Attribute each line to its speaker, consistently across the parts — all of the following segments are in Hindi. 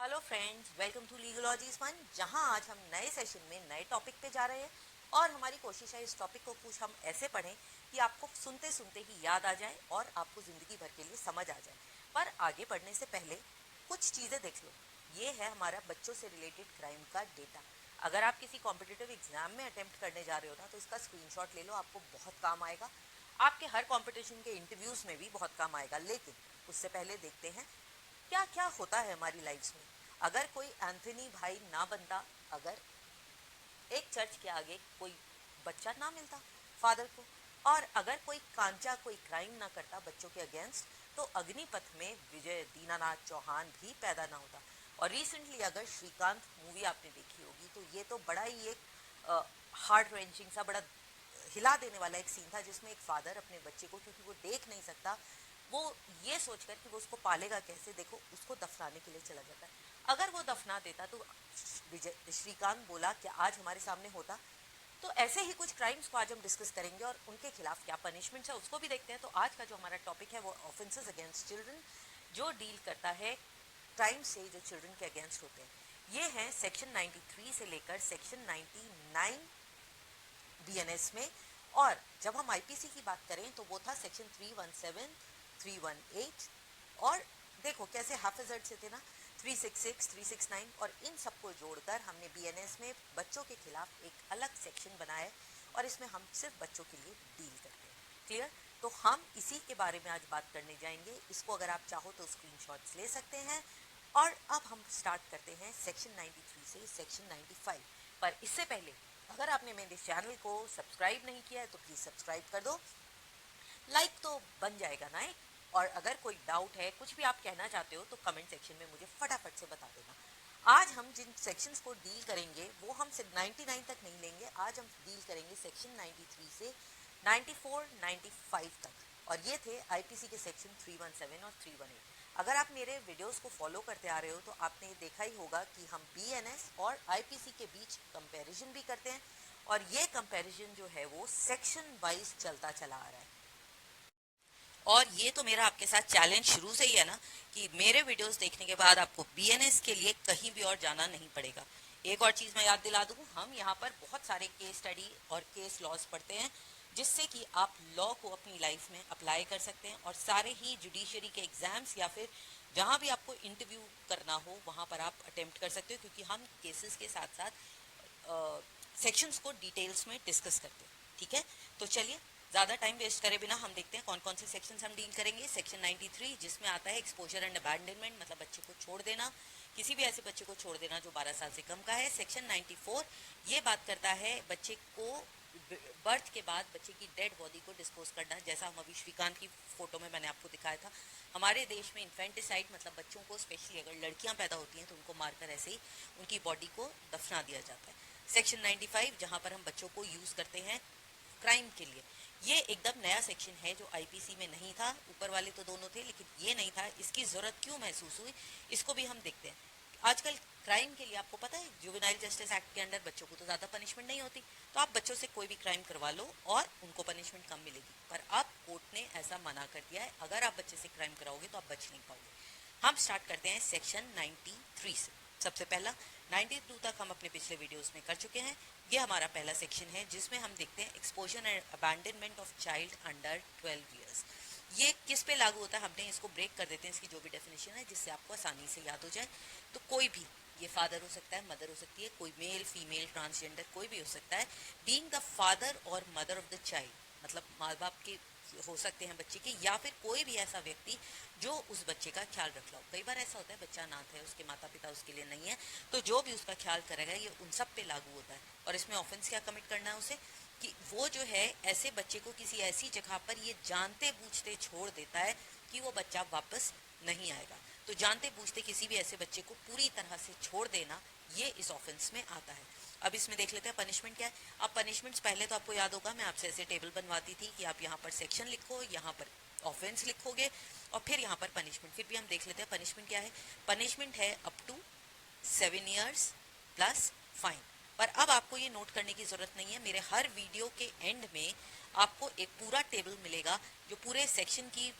Speaker 1: Hello friends, welcome to Legalogies one, जहां आज हम नए सेशन में नए टॉपिक पे जा रहे हैं। और हमारी कोशिश है इस टॉपिक को कुछ हम ऐसे पढ़ें कि आपको सुनते सुनते ही याद आ जाए और आपको ज़िंदगी भर के लिए समझ आ जाए। पर आगे बढ़ने से पहले कुछ चीज़ें देख लो। ये है हमारा बच्चों से रिलेटेड क्राइम का डेटा। अगर आप किसी कॉम्पिटिटिव एग्जाम में अटेम्प्ट करने जा रहे हो ना, तो इसका स्क्रीनशॉट ले लो, आपको बहुत काम आएगा। आपके हर कॉम्पिटिशन के इंटरव्यूज़ में भी बहुत काम आएगा। लेकिन उससे पहले देखते हैं क्या क्या होता है हमारी लाइफ्स में। अगर कोई एंथनी भाई ना बनता, अगर एक चर्च के आगे कोई बच्चा ना मिलता फादर को, और अगर कोई कांचा कोई क्राइम ना करता बच्चों के अगेंस्ट, तो अग्निपथ में विजय दीनानाथ चौहान भी पैदा ना होता। और रिसेंटली अगर श्रीकांत मूवी आपने देखी होगी, तो ये तो बड़ा ही एक हार्ट रेंचिंग सा, बड़ा हिला देने वाला एक सीन था, जिसमें एक फादर अपने बच्चे को, क्योंकि वो देख नहीं सकता, वो ये सोचकर कि वो उसको पालेगा कैसे, देखो उसको दफनाने के लिए चला जाता है। अगर वो दफना देता तो विजय श्रीकांत बोला कि आज हमारे सामने होता। तो ऐसे ही कुछ क्राइम्स को आज हम डिस्कस करेंगे और उनके खिलाफ क्या पनिशमेंट्स है उसको भी देखते हैं। तो आज का जो हमारा टॉपिक है वो ऑफेंसेस अगेंस्ट चिल्ड्रन, जो डील करता है क्राइम से जो चिल्ड्रन के अगेंस्ट होते हैं। ये है सेक्शन 93 से लेकर सेक्शन 99 बीएनएस में। और जब हम आईपीसी की बात करें तो वो था सेक्शन 317, 318। और देखो कैसे हाफिजर्ड से थे ना, 366, 369, और इन सबको जोड़कर हमने बीएनएस में बच्चों के खिलाफ एक अलग सेक्शन बनाया। और इसमें हम सिर्फ बच्चों के लिए डील करते हैं। क्लियर? तो हम इसी के बारे में आज बात करने जाएंगे। इसको अगर आप चाहो तो स्क्रीनशॉट्स ले सकते हैं। और अब हम स्टार्ट करते हैं सेक्शन 93 से सेक्शन 95। पर इससे पहले अगर आपने मेरे चैनल को सब्सक्राइब नहीं किया है तो प्लीज़ सब्सक्राइब कर दो। लाइक तो बन जाएगा ना एक। और अगर कोई डाउट है, कुछ भी आप कहना चाहते हो, तो कमेंट सेक्शन में मुझे फटाफट से बता देना। आज हम जिन सेक्शंस को डील करेंगे वो हम सिर्फ 99 तक नहीं लेंगे। आज हम डील करेंगे सेक्शन 93 से 94, 95 तक। और ये थे आईपीसी के सेक्शन 317 और 318। अगर आप मेरे वीडियोस को फॉलो करते आ रहे हो तो आपने देखा ही होगा कि हम बीएनएस और आईपीसी के बीच कंपैरिजन भी करते हैं। और ये कंपैरिजन जो है वो सेक्शन वाइज चलता चला आ रहा है। और ये तो मेरा आपके साथ चैलेंज शुरू से ही है ना, कि मेरे वीडियोस देखने के बाद आपको बीएनएस के लिए कहीं भी और जाना नहीं पड़ेगा। एक और चीज़ मैं याद दिला दूँ, हम यहाँ पर बहुत सारे केस स्टडी और केस लॉज पढ़ते हैं, जिससे कि आप लॉ को अपनी लाइफ में अप्लाई कर सकते हैं। और सारे ही जुडिशरी के एग्जाम्स या फिर जहाँ भी आपको इंटरव्यू करना हो वहाँ पर आप अटेम्प्ट कर सकते हो, क्योंकि हम केसेस के साथ साथ सेक्शंस को डिटेल्स में डिस्कस करते हैं। ठीक है, तो चलिए ज़्यादा टाइम वेस्ट करे बिना हम देखते हैं कौन कौन से सेक्शंस हम डील करेंगे। सेक्शन 93 जिसमें आता है एक्सपोजर एंड अबैंडनमेंट, मतलब बच्चे को छोड़ देना, किसी भी ऐसे बच्चे को छोड़ देना जो 12 साल से कम का है। सेक्शन 94 ये बात करता है बच्चे को बर्थ के बाद बच्चे की डेड बॉडी को डिस्पोज करना, जैसा हम अभी श्रीकांत की फोटो में मैंने आपको दिखाया था। हमारे देश में इन्फेंटिसाइड, मतलब बच्चों को स्पेशली अगर लड़कियां पैदा होती हैं तो उनको मारकर ऐसे ही उनकी बॉडी को दफना दिया जाता है। सेक्शन 95 जहाँ पर हम बच्चों को यूज़ करते हैं क्राइम के लिए। ये एकदम नया सेक्शन है जो आईपीसी में नहीं था। ऊपर वाले तो दोनों थे लेकिन ये नहीं था। इसकी ज़रूरत क्यों महसूस हुई, इसको भी हम देखते हैं। आजकल क्राइम के लिए आपको पता है जुवेनाइल जस्टिस एक्ट के अंडर बच्चों को तो ज़्यादा पनिशमेंट नहीं होती, तो आप बच्चों से कोई भी क्राइम करवा लो और उनको पनिशमेंट कम मिलेगी। पर अब कोर्ट ने ऐसा मना कर दिया है, अगर आप बच्चे से क्राइम कराओगे तो आप बच नहीं पाओगे। हम स्टार्ट करते हैं सेक्शन 93 से। सबसे पहला 92 तक हम अपने पिछले वीडियोस में कर चुके हैं। ये हमारा पहला सेक्शन है जिसमें हम देखते हैं exposure and abandonment of child under 12 years. ये किस पे लागू होता है, हमने इसको ब्रेक कर देते हैं, इसकी जो भी डेफिनेशन है, जिससे आपको आसानी से याद हो जाए। तो कोई भी, ये फादर हो सकता है, मदर हो सकती है, कोई मेल फीमेल ट्रांसजेंडर कोई भी हो सकता है, बीइंग द फादर और मदर ऑफ द चाइल्ड, मतलब माँ बाप के हो सकते हैं बच्चे के, या फिर कोई भी ऐसा व्यक्ति जो उस बच्चे का ख्याल रख लो। कई बार ऐसा होता है बच्चा अनाथ है, उसके माता पिता उसके लिए नहीं है, तो जो भी उसका ख्याल करेगा ये उन सब पे लागू होता है। और इसमें ऑफेंस क्या कमिट करना है उसे, कि वो जो है ऐसे बच्चे को किसी ऐसी जगह पर ये जानते बूझते छोड़ देता है कि वो बच्चा वापस नहीं आएगा। तो जानते बूझते किसी भी ऐसे बच्चे को पूरी तरह से छोड़ देना, ये इस ऑफेंस में आता है। अब इसमें देख लेते हैं पनिशमेंट क्या है। अब पनिशमेंट्स पहले तो आपको याद होगा, मैं आपसे ऐसे टेबल बनवाती थी कि आप यहाँ पर सेक्शन लिखो, यहाँ पर ऑफेंस लिखोगे और फिर यहाँ पर पनिशमेंट। फिर भी हम देख लेते हैं पनिशमेंट क्या है। पनिशमेंट है up to 7 years plus fine. पर अब आपको ये नोट करने की जरूरत नहीं है, मेरे हर वीडियो के एंड में आपको एक पूरा टेबल मिलेगा जो पूरे सेक्शन की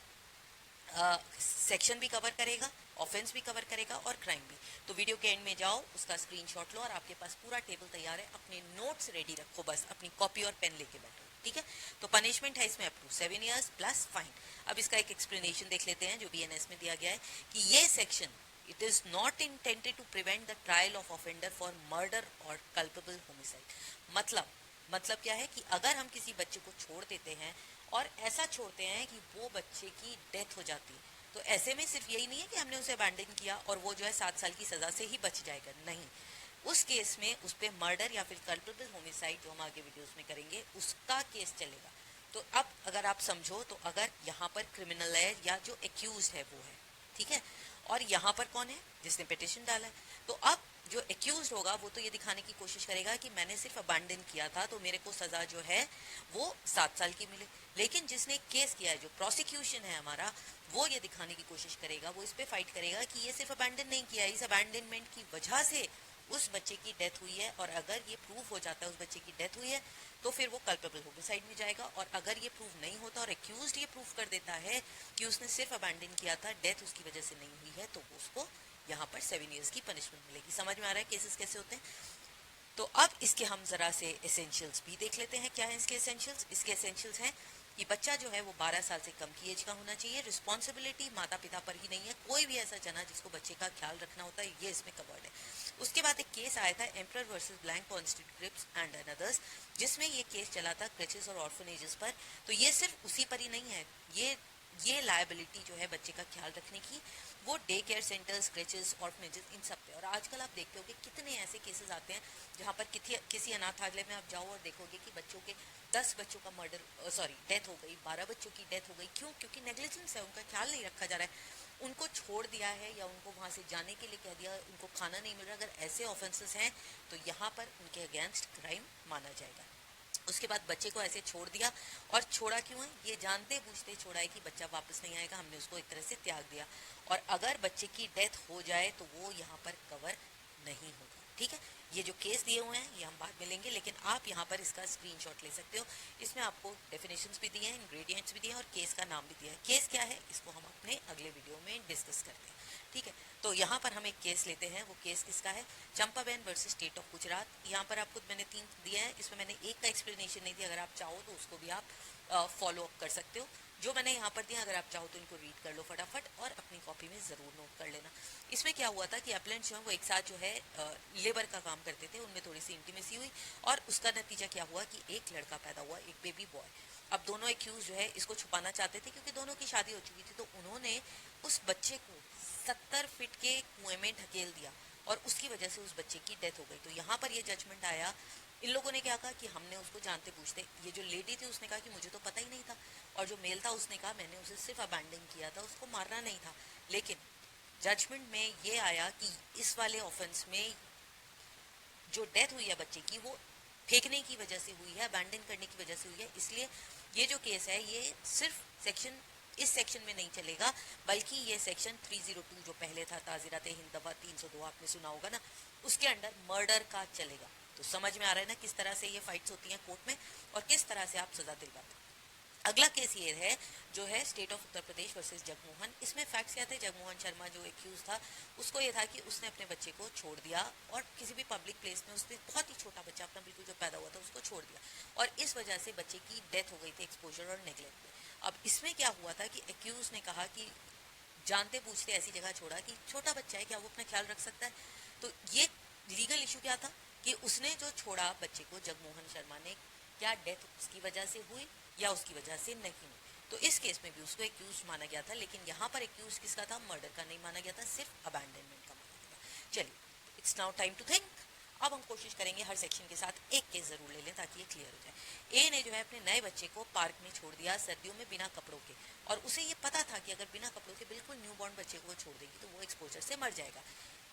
Speaker 1: सेक्शन भी कवर करेगा, ऑफेंस भी कवर करेगा और क्राइम भी। तो वीडियो के एंड में जाओ, उसका स्क्रीनशॉट लो और आपके पास पूरा टेबल तैयार है, अपने नोट्स रेडी रखो, बस अपनी कॉपी और पेन लेके बैठो, ठीक है। तो पनिशमेंट है इसमें up to 7 years plus fine. अब इसका एक एक्सप्लेनेशन देख लेते हैं जो BNS में दिया गया है कि ये section it is not intended to prevent the trial of offender for murder और कल्पेबल होमिसाइड। मतलब क्या है कि अगर हम किसी बच्चे को छोड़ देते हैं और ऐसा छोड़ते हैं कि वो बच्चे की डेथ हो जाती है, तो ऐसे में सिर्फ यही नहीं है कि हमने उसे अबैंडन किया और वो जो है 7 साल की सजा से ही बच जाएगा, नहीं, उस केस में उस पर मर्डर या फिर कल्पेबल होमिसाइड जो हम आगे वीडियोस में करेंगे उसका केस चलेगा। तो अब अगर आप समझो तो अगर यहाँ पर क्रिमिनल है या जो एक्यूज है वो है, ठीक है, और यहाँ पर कौन है जिसने पिटिशन डाला है, तो अब जो एक्यूज होगा वो तो ये दिखाने की कोशिश करेगा कि मैंने सिर्फ अबैंडन किया था तो मेरे को सजा जो है वो 7 साल की मिले। लेकिन जिसने केस किया है, जो प्रोसिक्यूशन है हमारा, वो ये दिखाने की कोशिश करेगा, वो इस पे फाइट करेगा कि ये सिर्फ अबैंडन नहीं किया, इस अबैंडनमेंट की वजह से उस बच्चे की डेथ हुई है, और अगर ये प्रूव हो जाता है उस बच्चे की डेथ हुई है तो फिर वो कल्पेबल होमिसाइड में जाएगा। और अगर ये प्रूव नहीं होता और एक्यूज्ड ये प्रूव कर देता है कि उसने सिर्फ अबैंडन किया था, डेथ उसकी वजह से नहीं हुई है, तो उसको यहाँ पर 7 years की पनिशमेंट मिलेगी। समझ में आ रहा है केसेस कैसे होते हैं। तो अब इसके हम जरा से एसेंशियल्स भी देख लेते हैं। क्या है इसके एसेंशियल्स? इसके एसेंशियल्स हैं कि बच्चा जो है वो 12 साल से कम की एज का होना चाहिए, रिस्पॉन्सिबिलिटी माता पिता पर ही नहीं है, कोई भी ऐसा जना जिसको बच्चे का ख्याल रखना होता है ये इसमें कवर्ड है। उसके बाद एक केस आया था emperor versus blank constitute crips and anothers, जिसमें ये केस चला था क्रेचेस और ऑर्फनेजेस पर। तो ये सिर्फ उसी पर ही नहीं है, ये लायबिलिटी जो है बच्चे का ख्याल रखने की वो डे केयर सेंटर्स, क्रेचेस, ऑर्फनेजेस, इन सब पे। और आजकल आप देखते होगे कितने ऐसे केसेस आते हैं जहाँ पर किसी अनाथालय में आप जाओ और देखोगे कि बच्चों के 10 बच्चों का डेथ हो गई, 12 बच्चों की डेथ हो गई। क्यों? क्योंकि नेग्लिजेंस है, उनका ख्याल नहीं रखा जा रहा है, उनको छोड़ दिया है या उनको वहाँ से जाने के लिए कह दिया, उनको खाना नहीं मिल रहा। अगर ऐसे ऑफेंसेस हैं तो यहाँ पर उनके अगेंस्ट क्राइम माना जाएगा। उसके बाद बच्चे को ऐसे छोड़ दिया, और छोड़ा क्यों है? ये जानते बूझते छोड़ा है कि बच्चा वापस नहीं आएगा, हमने उसको एक तरह से त्याग दिया। और अगर बच्चे की डेथ हो जाए तो वो यहाँ पर कवर नहीं होगा, ठीक है। ये जो केस दिए हुए हैं ये हम बाद में लेंगे, लेकिन आप यहाँ पर इसका स्क्रीनशॉट ले सकते हो। इसमें आपको डेफिनेशंस भी दिए हैं, इंग्रेडिएंट्स भी दिए हैं और केस का नाम भी दिया है। केस क्या है इसको हम अपने अगले वीडियो में डिस्कस करते हैं, ठीक है। तो यहाँ पर हम एक केस लेते हैं। वो केस किसका है? Champaben versus state of Gujarat. यहाँ पर आपको मैंने 3 दिए हैं, इसमें मैंने एक का एक्सप्लेनेशन नहीं दिया, अगर आप चाहो तो उसको भी आप फॉलो अप कर सकते हो। जो मैंने यहाँ पर दिया अगर आप चाहो तो इनको रीड कर लो फटाफट और अपनी कॉपी में ज़रूर नोट कर लेना। इसमें क्या हुआ था कि एप्लेंट्स जो है वो एक साथ जो है लेबर का काम करते थे, उनमें थोड़ी सी इंटीमेसी हुई और उसका नतीजा क्या हुआ कि एक लड़का पैदा हुआ, एक बेबी बॉय। अब दोनों एक्यूज जो है इसको छुपाना चाहते थे क्योंकि दोनों की शादी हो चुकी थी, तो उन्होंने उस बच्चे को 70 फीट के कुएं में ढकेल दिया और उसकी वजह से उस बच्चे की डेथ हो गई। तो यहाँ पर ये जजमेंट आया, इन लोगों ने क्या कहा कि हमने उसको जानते पूछते, ये जो लेडी थी उसने कहा कि मुझे तो पता ही नहीं था, और जो मेल था उसने कहा मैंने उसे सिर्फ अबैंडन किया था, उसको मारना नहीं था। लेकिन जजमेंट में ये आया कि इस वाले ऑफेंस में जो डेथ हुई है बच्चे की वो फेंकने की वजह से हुई है, अबैंडन करने की वजह से हुई है। इसलिए ये जो केस है ये सिर्फ इस सेक्शन में नहीं चलेगा, बल्कि ये सेक्शन 302 जो पहले था ताज़ीरात हिंद दफा 302 आपने सुना होगा ना, उसके अंडर मर्डर का चलेगा। तो समझ में आ रहा है ना किस तरह से ये फाइट्स होती हैं कोर्ट में और किस तरह से आप सजा दिलवाते हैं। अगला केस ये है जो है state of Uttar Pradesh versus Jagmohan. इसमें फैक्ट्स क्या थे? जगमोहन शर्मा जो एक्यूज था उसको ये था कि उसने अपने बच्चे को छोड़ दिया और किसी भी पब्लिक प्लेस में उसने बहुत ही छोटा बच्चा अपना बिल्कुल जो पैदा हुआ था उसको छोड़ दिया और इस वजह से बच्चे की डेथ हो गई थी एक्सपोजर और नेग्लेक्ट में। अब इसमें क्या हुआ था कि एक्यूज ने कहा कि जानते पूछते ऐसी जगह छोड़ा कि छोटा बच्चा है, क्या वो अपना ख्याल रख सकता है? तो ये लीगल इशू क्या था कि उसने जो छोड़ा बच्चे को जगमोहन शर्मा ने, क्या डेथ उसकी वजह से हुई या उसकी वजह से नहीं हुई? तो इस केस में भी उसको एक्यूज माना गया था, लेकिन यहाँ पर एक्यूज किसका था? मर्डर का नहीं माना गया था, सिर्फ अबैंडनमेंट का माना गया था। चलिए, it's now time to think. अब हम कोशिश करेंगे हर सेक्शन के साथ एक केस जरूर ले लें ताकि ये क्लियर हो जाए। ए ने जो है अपने नए बच्चे को पार्क में छोड़ दिया सर्दियों में बिना कपड़ों के, और उसे ये पता था कि अगर बिना कपड़ों के बिल्कुल न्यू बॉर्न बच्चे को छोड़ देगी तो वो एक्सपोजर से मर जाएगा।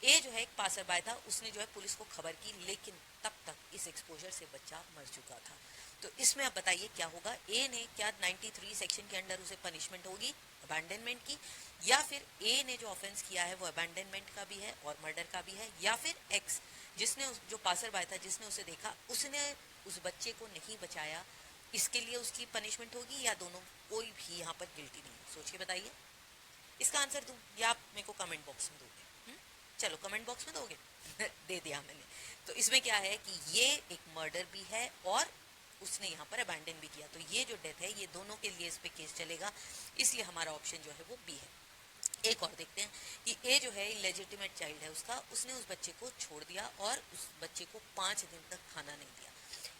Speaker 1: ए जो है एक पासर बाय था, उसने जो है पुलिस को खबर की, लेकिन तब तक इस एक्सपोजर से बच्चा मर चुका था। तो इसमें आप बताइए क्या होगा? ए ने क्या 93 सेक्शन के अंडर उसे पनिशमेंट होगी अबैंडनमेंट की, या फिर ए ने जो ऑफेंस किया है वो अबैंडनमेंट का भी है और मर्डर का भी है, या फिर एक्स जिसने जो पासर बाय था जिसने उसे देखा उसने उस बच्चे को नहीं बचाया, इसके लिए उसकी पनिशमेंट होगी, या दोनों? कोई भी यहाँ पर गिल्टी नहीं है। सोच के बताइए। इसका आंसर दूं या आप मेरे को कमेंट बॉक्स में दोगे? चलो कमेंट बॉक्स में दोगे दे दिया मैंने। तो इसमें क्या है कि ये एक मर्डर भी है और उसने यहाँ पर अबैंडन भी किया, तो ये जो डेथ है ये दोनों के लिए इस पे केस चलेगा, इसलिए हमारा ऑप्शन जो है वो बी है। एक और देखते हैं कि ए जो है इलेजिटिमेट चाइल्ड है उसका, उसने उस बच्चे को छोड़ दिया और उस बच्चे को 5 दिन तक खाना नहीं दिया,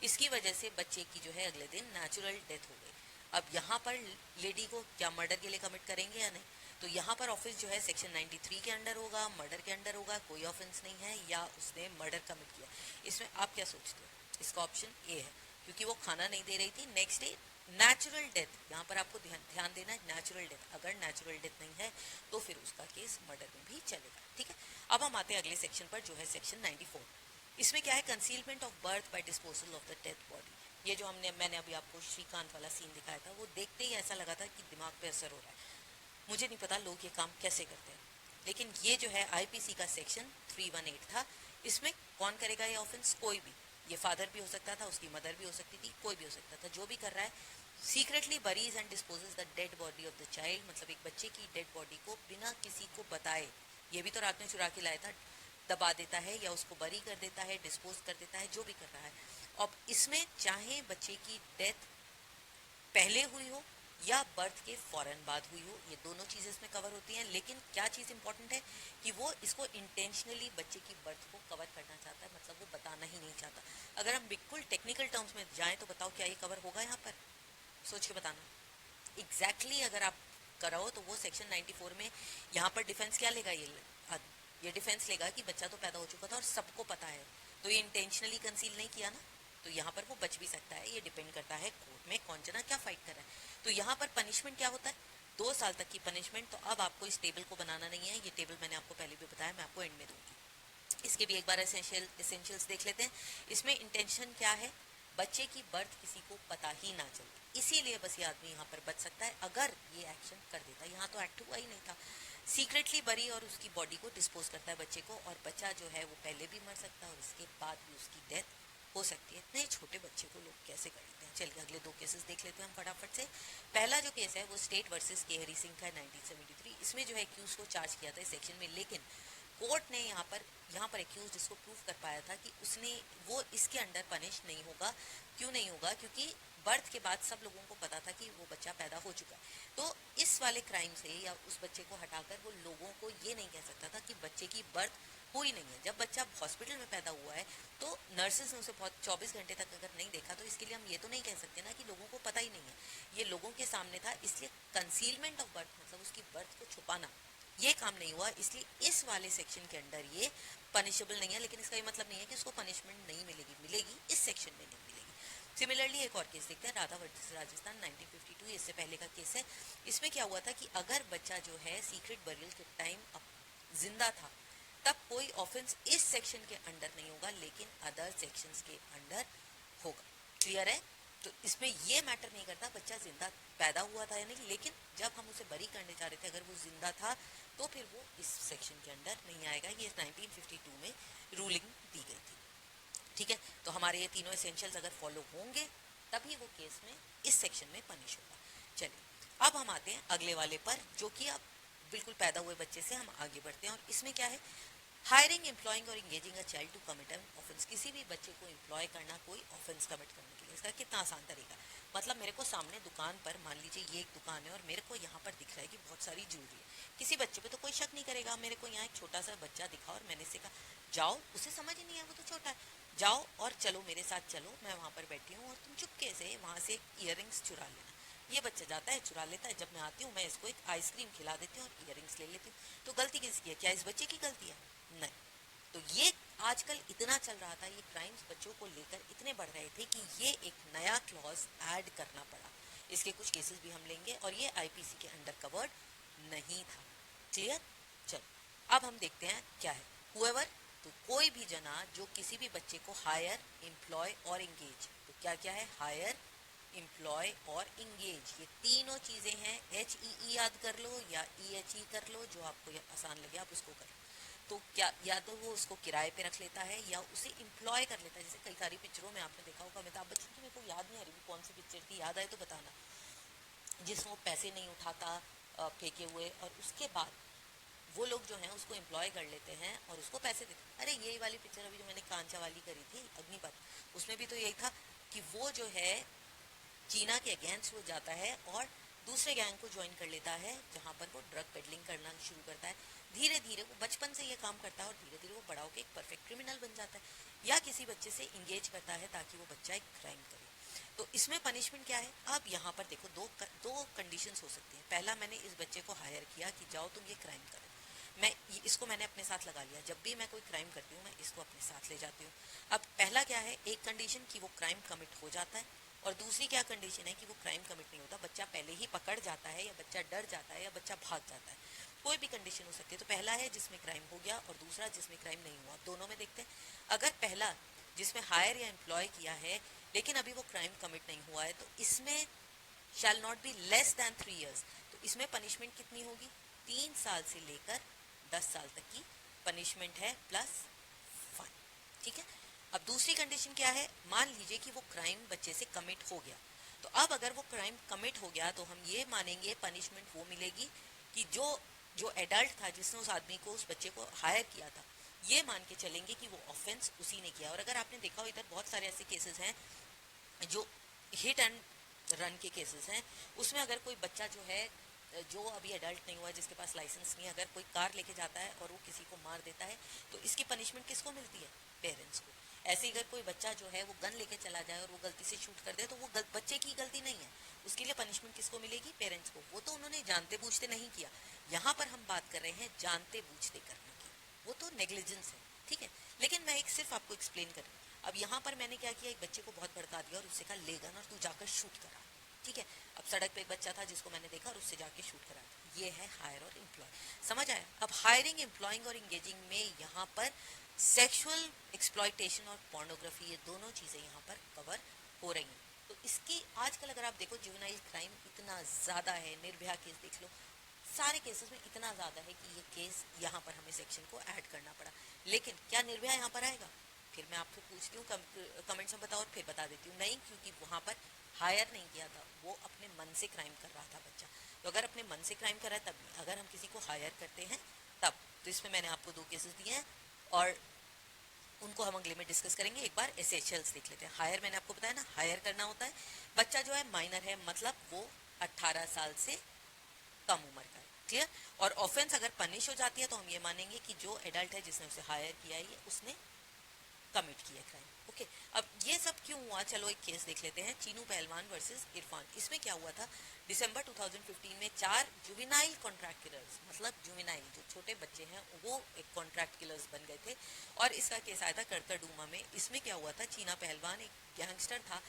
Speaker 1: इसकी वजह से बच्चे की जो है अगले दिन नेचुरल डेथ हो गई। अब यहाँ पर लेडी को क्या मर्डर के लिए कमिट करेंगे या नहीं, तो यहाँ पर ऑफेंस जो है सेक्शन 93 के अंडर होगा, मर्डर के अंडर होगा, कोई ऑफेंस नहीं है या उसने मर्डर कमिट किया। इसमें आप क्या सोचते हो? इसका ऑप्शन ए है, क्योंकि वो खाना नहीं दे रही थी, नेक्स्ट डे नेचुरल डेथ, यहाँ पर आपको ध्यान देना है नेचुरल डेथ, अगर नेचुरल डेथ नहीं है तो फिर उसका केस मर्डर में भी चलेगा। ठीक है, अब हम आते हैं अगले सेक्शन पर जो है सेक्शन 94। इसमें क्या है, concealment of birth bye disposal of the dead body. ये जो मैंने अभी आपको श्रीकांत वाला सीन दिखाया था, वो देखते ही ऐसा लगा था कि दिमाग पे असर हो रहा है। मुझे नहीं पता लोग ये काम कैसे करते हैं, लेकिन ये जो है आईपीसी का सेक्शन 318 था। इसमें कौन करेगा ये ऑफेंस? कोई भी, ये फादर भी हो सकता था, उसकी मदर भी हो सकती थी, कोई भी हो सकता था, जो भी कर रहा है secretly buries and disposes the dead body of the child, मतलब एक बच्चे की डेड बॉडी को बिना किसी को बताए, ये भी तो रात में चुरा के लाया था, दबा देता है या उसको बरी कर देता है, डिस्पोज कर देता है, जो भी कर रहा है। अब इसमें चाहे बच्चे की डेथ पहले हुई हो या बर्थ के फौरन बाद हुई हो, ये दोनों चीज़ें इसमें कवर होती हैं। लेकिन क्या चीज़ इंपॉर्टेंट है कि वो इसको इंटेंशनली बच्चे की बर्थ को कवर करना चाहता है, मतलब वो बताना ही नहीं चाहता। अगर हम बिल्कुल टेक्निकल टर्म्स में जाएं तो बताओ क्या ये कवर होगा? यहाँ पर सोच के बताना। एग्जैक्टली अगर आप कराओ तो वो सेक्शन 94 में यहाँ पर डिफेंस क्या लेगा? ये डिफेंस लेगा कि बच्चा तो पैदा हो चुका था और सबको पता है, तो ये इंटेंशनली कंसील नहीं किया ना, तो यहाँ पर वो बच भी सकता है। ये डिपेंड करता है कोर्ट में कौन जना क्या फाइट कर रहा है। तो यहाँ पर पनिशमेंट क्या होता है? 2 साल तक की पनिशमेंट। तो अब आपको इस टेबल को बनाना नहीं है, ये टेबल मैंने आपको पहले भी बताया, मैं आपको एंड में दूंगी। इसके भी एक बार एसेंशियल्स देख लेते हैं। इसमें इंटेंशन क्या है? बच्चे की बर्थ किसी को पता ही ना चले, इसीलिए बस ये आदमी यहाँ पर बच सकता है अगर ये एक्शन कर देता। यहाँ तो एक्ट हुआ ही नहीं था, सीक्रेटली बरी और उसकी बॉडी को डिस्पोज करता है बच्चे को, और बच्चा जो है वो पहले भी मर सकता है और इसके बाद भी उसकी डेथ हो सकती है। इतने छोटे बच्चे को लोग कैसे कर लेते हैं? चलिए अगले 2 केसेस देख लेते हैं हम फटाफट से। पहला जो केस है वो स्टेट वर्सेस के हरी सिंह का 1973। इसमें जो है एक्यूज को चार्ज किया था इस सेक्शन में, लेकिन कोर्ट ने यहाँ पर एक्यूज इसको प्रूव कर पाया था कि उसने वो इसके अंडर पनिश नहीं होगा। क्यों नहीं होगा? क्योंकि बर्थ के बाद सब लोगों को पता था कि वो बच्चा पैदा हो चुका है। तो इस वाले क्राइम से या उस बच्चे को हटाकर वो लोगों को ये नहीं कह सकता था कि बच्चे की बर्थ हुई नहीं है। जब बच्चा हॉस्पिटल में पैदा हुआ है तो नर्सेज ने उसे बहुत 24 घंटे तक अगर नहीं देखा तो इसके लिए हम ये तो नहीं कह सकते ना कि लोगों को पता ही नहीं है। ये लोगों के सामने था, इसलिए कंसीलमेंट ऑफ बर्थ मतलब उसकी बर्थ को छुपाना, ये काम नहीं हुआ, इसलिए इस वाले सेक्शन के अंडर ये पनिशेबल नहीं है। लेकिन इसका ये मतलब नहीं है कि उसको पनिशमेंट नहीं मिलेगी, मिलेगी, इस सेक्शन में नहीं मिलेगी। सिमिलरली एक और केस देखते हैं, राधा वर्सेस राजस्थान 1952, इससे पहले का केस है। इसमें क्या हुआ था कि अगर बच्चा जो है सीक्रेट बरियल के टाइम जिंदा था तब कोई ऑफेंस इस सेक्शन के अंडर नहीं होगा, लेकिन अदर सेक्शंस के अंडर होगा। क्लियर है? तो इसमें ये मैटर नहीं करता बच्चा जिंदा पैदा हुआ था या नहीं, लेकिन जब हम उसे बरी करने जा रहे थे अगर वो जिंदा था तो फिर वो इस सेक्शन के अंडर नहीं आएगा। ये 1952 में रूलिंग दी गई थी। ठीक है, तो हमारे ये तीनों एसेंशियल्स अगर फॉलो होंगे तभी वो केस में इस सेक्शन में पनिश होगा। चलिए अब हम आते हैं अगले वाले पर, जो कि अब बिल्कुल पैदा हुए बच्चे से हम आगे बढ़ते हैं। और इसमें क्या है? हायरिंग, एम्प्लॉइंग और engaging a child to commit an offence. किसी भी बच्चे को एम्प्लॉय करना कोई ऑफेंस कमिट करने के लिए। इसका कितना आसान तरीका, मतलब मेरे को सामने दुकान पर, मान लीजिए ये एक दुकान है और मेरे को यहाँ पर दिख रहा है कि बहुत सारी ज्वेलरी है, किसी बच्चे पे तो कोई शक नहीं करेगा। मेरे को यहाँ एक छोटा सा बच्चा दिखा और मैंने से कहा जाओ, उसे समझ ही नहीं है, वो तो छोटा है, जाओ और चलो मेरे साथ चलो, मैं वहाँ पर बैठी हूँ और तुम चुपके से वहाँ से ईयरिंग्स चुरा लेना। ये बच्चा जाता है, चुरा लेता है, जब मैं आती हूँ मैं इसको एक आइसक्रीम खिला देती हूँ और ईयरिंग्स ले लेती हूँ। तो गलती किसकी है? क्या इस बच्चे की गलती है? नहीं। तो ये आजकल इतना चल रहा था, ये क्राइम्स बच्चों को लेकर इतने बढ़ रहे थे कि ये एक नया क्लॉज ऐड करना पड़ा। इसके कुछ केसेस भी हम लेंगे और ये आईपीसी के अंडर कवर्ड नहीं था। क्लियर? चलो अब हम देखते हैं क्या है। हुएवर, तो कोई भी जना जो किसी भी बच्चे को हायर, एम्प्लॉय और इंगेज, तो क्या क्या है? हायर, एम्प्लॉय और इंगेज, ये तीनों चीजें हैं। HEE याद कर लो या EHE कर लो, जो आपको आसान लगे आप उसको कर लो। तो क्या या तो वो उसको किराए पे रख लेता है या उसे एम्प्लॉय कर लेता है। जैसे कई सारी पिक्चरों में आपने देखा होगा, अमिताभ बच्चन की मेरे को याद नहीं आ रही कौन सी पिक्चर थी, याद आए तो बताना, जिसमें वो पैसे नहीं उठाता फेंके हुए और उसके बाद वो लोग जो हैं उसको एम्प्लॉय कर लेते हैं और उसको पैसे देते हैं। अरे यही वाली पिक्चर अभी जो मैंने कांचा वाली करी थी अग्निपथ, उसमें भी तो यही था कि वो जो है चीना के अगेंस्ट वो जाता है और दूसरे गैंग को ज्वाइन कर लेता है जहाँ पर वो ड्रग पेडलिंग करना शुरू करता है। धीरे धीरे वो बचपन से ये काम करता है और धीरे धीरे वो बड़ा होकर एक परफेक्ट क्रिमिनल बन जाता है या किसी बच्चे से इंगेज करता है ताकि वो बच्चा एक क्राइम करे। तो इसमें पनिशमेंट क्या है? अब यहाँ पर देखो दो कंडीशंस हो सकती हैं। पहला, मैंने इस बच्चे को हायर किया कि जाओ तुम ये क्राइम करो, इसको मैंने अपने साथ लगा लिया। जब भी मैं कोई क्राइम करती हूँ मैं इसको अपने साथ ले जाती हूँ। अब पहला क्या है, एक कंडीशन कि वो क्राइम कमिट हो जाता है, और दूसरी क्या कंडीशन है कि वो क्राइम कमिट नहीं होता, बच्चा पहले ही पकड़ जाता है या बच्चा डर जाता है या बच्चा भाग जाता है। कोई भी कंडीशन हो सकती है। तो पहला है जिसमें क्राइम हो गया और दूसरा जिसमें क्राइम नहीं हुआ। दोनों में देखते हैं। अगर पहला जिसमें हायर या एम्प्लॉय किया है लेकिन अभी वो क्राइम कमिट नहीं हुआ है तो इसमें shall not be less than 3 years। तो इसमें पनिशमेंट कितनी होगी? 3 साल से लेकर 10 साल तक की पनिशमेंट है प्लस फाइन। ठीक है। अब दूसरी कंडीशन क्या है? मान लीजिए कि वो क्राइम बच्चे से कमिट हो गया। तो अब अगर वो क्राइम कमिट हो गया तो हम ये मानेंगे पनिशमेंट वो मिलेगी कि जो एडल्ट था जिसने उस आदमी को, उस बच्चे को हायर किया था, ये मान के चलेंगे कि वो ऑफेंस उसी ने किया। और अगर आपने देखा हो इधर बहुत सारे ऐसे केसेस हैं जो हिट एंड रन के केसेस हैं, उसमें अगर कोई बच्चा जो है जो अभी एडल्ट नहीं हुआ है, जिसके पास लाइसेंस नहीं है, अगर कोई कार लेके जाता है और वो किसी को मार देता है तो इसकी पनिशमेंट किसको मिलती है? पेरेंट्स को। ऐसे ही अगर कोई बच्चा जो है वो गन लेके चला जाए और वो गलती से शूट कर दे तो वो बच्चे की गलती नहीं है, उसके लिए पनिशमेंट किसको मिलेगी? पेरेंट्स को। वो तो उन्होंने जानते बूझते नहीं किया। यहाँ पर हम बात कर रहे हैं जानते बूझते करने की, वो तो नेग्लिजेंस है। ठीक है। लेकिन मैं एक सिर्फ आपको एक्सप्लेन कर रही हूँ। अब यहाँ पर मैंने क्या किया, एक बच्चे को बहुत भड़का दिया और उससे कहा ले गन और तू जाकर शूट करा। ठीक है। अब सड़क पे एक बच्चा था जिसको मैंने देखा और उससे जाके शूट करा। ये है हायर और एम्प्लॉय। समझ आया? अब हायरिंग, एम्प्लॉइंग और इंगेजिंग में यहाँ पर सेक्सुअल एक्सप्लॉयटेशन और पोर्नोग्राफी, ये दोनों चीजें यहाँ पर कवर हो रही हैं। तो इसकी आजकल अगर आप देखो जुवेनाइल क्राइम इतना ज्यादा है, निर्भया केस देख लो, सारे केसेस में इतना ज्यादा है कि ये केस यहाँ पर हमें सेक्शन को ऐड करना पड़ा। लेकिन क्या निर्भया यहाँ पर आएगा? फिर मैं आपको पूछती हूँ, कमेंट्स में बताओ और फिर बता देती हूँ नहीं, क्योंकि वहां पर हायर नहीं किया था, वो अपने मन से क्राइम कर रहा था बच्चा। तो अगर अपने मन से क्राइम कर रहा है तब नहीं। अगर हम किसी को हायर करते हैं तब। तो इसमें मैंने आपको 2 केसेस दिए हैं और उनको हम अगले में डिस्कस करेंगे। एक बार एसेंशियल्स देख लेते हैं। हायर मैंने आपको बताया ना, हायर करना होता है, बच्चा जो है माइनर है, मतलब वो 18 साल से कम उम्र का है। क्लियर? और ऑफेंस अगर पनिश हो जाती है तो हम ये मानेंगे कि जो एडल्ट है जिसने उसे हायर किया है, ये उसने कमिट किया क्राइम। ओके। अब ये सब क्यों हुआ, चलो एक केस देख लेते हैं। चीनू पहलवान वर्सेस इरफान। इसमें क्या हुआ था, दिसंबर 2015 में 4 जुवेनाइल कॉन्ट्रैक्ट किलर्स, मतलब जुवेनाइल जो छोटे बच्चे हैं, वो एक कॉन्ट्रैक्ट किलर्स बन गए थे और इसका केस आया था करकरडूमा में। इसमें क्या हुआ था, चीना पहलवान एक गैंगस्टर था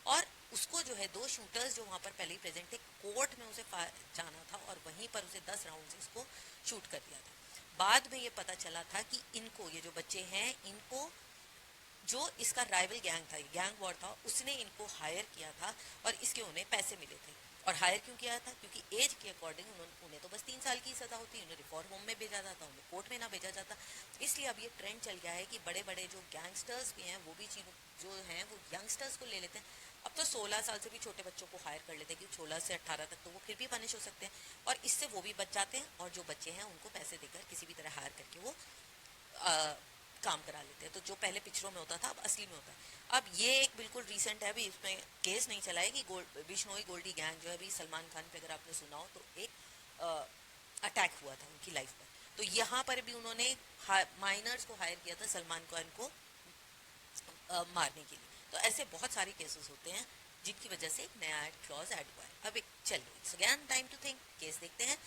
Speaker 1: और उसको जो है 2 शूटर्स जो वहां पर पहले ही प्रेजेंट थे, कोर्ट में उसे जाना था और वहीं पर उसे 10 राउंड से इसको शूट कर दिया था। बाद में ये पता चला था कि इनको, ये जो बच्चे हैं, इनको जो इसका राइवल गैंग था, गैंग वॉर था, उसने इनको हायर किया था और इसके उन्हें पैसे मिले थे। और हायर क्यों किया था? क्योंकि एज के अकॉर्डिंग उन्हें तो बस 3 साल की सजा होती, उन्हें रिफॉर्म होम में भेजा जाता, उन्हें कोर्ट में ना भेजा जाता। इसलिए अब ये ट्रेंड चल गया है कि बड़े बड़े जो गैंगस्टर्स भी हैं वो भी जो हैं वो यंगस्टर्स को ले लेते हैं। अब तो 16 साल से भी छोटे बच्चों को हायर कर लेते हैं, क्योंकि 16 से 18 तक तो वो फिर भी पनिश हो सकते हैं और इससे वो भी बच जाते हैं और जो बच्चे हैं उनको पैसे देकर किसी भी तरह हायर करके वो काम करा लेते हैं। तो जो पहले पिक्चरों में होता था अब असली में होता है। अब ये एक बिल्कुल रीसेंट है, अभी इसमें केस नहीं चला है कि बिश्नोई गोल्डी गैंग जो है, अभी सलमान खान पे अगर आपने सुना हो तो एक अटैक हुआ था उनकी लाइफ पर। तो यहाँ पर भी उन्होंने माइनर्स को हायर किया था सलमान खान को मारने के लिए। तो ऐसे बहुत सारे केसेस होते हैं जिनकी वजह से एक नया क्लॉज ऐड हुआ है। अब एक चलिए it's again time to think, case देखते हैं।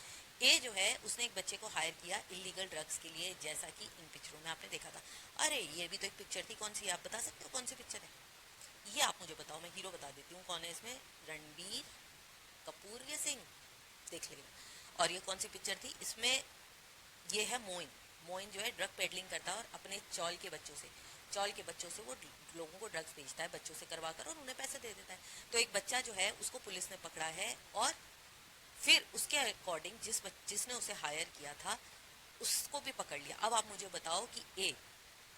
Speaker 1: ए जो है उसने एक बच्चे को हायर किया इलीगल ड्रग्स के लिए, जैसा कि इन पिक्चरों में आपने देखा था। अरे ये भी तो एक पिक्चर थी, कौन सी आप बता सकते हो कौन सी पिक्चर है? ये आप मुझे बताओ, मैं हीरो बता देती हूँ कौन है इसमें। रणबीर कपूर या सिंह, देख लेगा। और ये कौन सी पिक्चर थी? इसमें ये है मोइन। मोइन जो है ड्रग पेडलिंग करता है और अपने चौल के बच्चों से वो लोगों को ड्रग्स बेचता है, बच्चों से करवा कर, और उन्हें पैसे दे देता है। तो एक बच्चा जो है उसको पुलिस ने पकड़ा है और फिर उसके अकॉर्डिंग जिसने उसे हायर किया था उसको भी पकड़ लिया। अब आप मुझे बताओ कि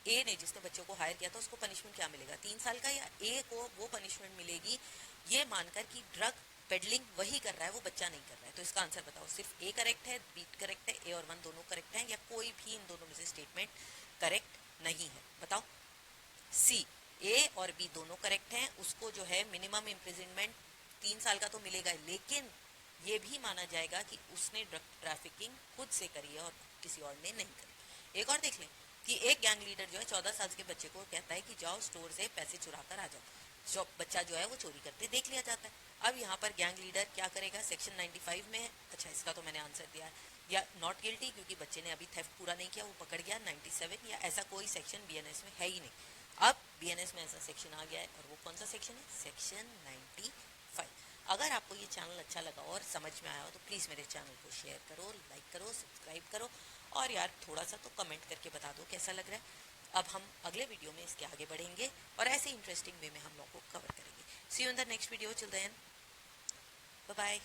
Speaker 1: ए ने, जिसने बच्चों को हायर किया था, उसको पनिशमेंट क्या मिलेगा? 3 साल का, या ए को वो पनिशमेंट मिलेगी ये मानकर कि ड्रग पेडलिंग वही कर रहा है, वो बच्चा नहीं कर रहा है। तो इसका आंसर बताओ, सिर्फ ए करेक्ट है, बी करेक्ट है, ए और 1 दोनों करेक्ट हैं, या कोई भी इन दोनों में से स्टेटमेंट करेक्ट नहीं है? बताओ। सी, ए और बी दोनों करेक्ट हैं। उसको जो है मिनिमम इम्प्रिजनमेंट 3 साल का तो मिलेगा, लेकिन ये भी माना जाएगा कि उसने ड्रग ट्रैफिकिंग खुद से करी है और किसी और ने नहीं करी। एक और देख लें कि एक गैंग लीडर जो है 14 साल के बच्चे को कहता है कि जाओ स्टोर से पैसे चुरा कर आ जाओ। जो बच्चा जो है वो चोरी करते देख लिया जाता है। अब यहाँ पर गैंग लीडर क्या करेगा? सेक्शन 95 में है। अच्छा, इसका तो मैंने आंसर दिया है, या नॉट गिल्टी, क्योंकि बच्चे ने अभी थेफ्ट पूरा नहीं किया, वो पकड़ गया। 97 या ऐसा कोई सेक्शन बीएनएस में है ही नहीं। अब बीएनएस में ऐसा सेक्शन आ गया है, और वो कौन सा सेक्शन है? सेक्शन 95। अगर आपको ये चैनल अच्छा लगा और समझ में आया हो तो प्लीज़ मेरे चैनल को शेयर करो, लाइक करो, सब्सक्राइब करो, और यार थोड़ा सा तो कमेंट करके बता दो कैसा लग रहा है। अब हम अगले वीडियो में इसके आगे बढ़ेंगे और ऐसे इंटरेस्टिंग वे में हम लोग को कवर करेंगे। See you in the next video, till then bye bye.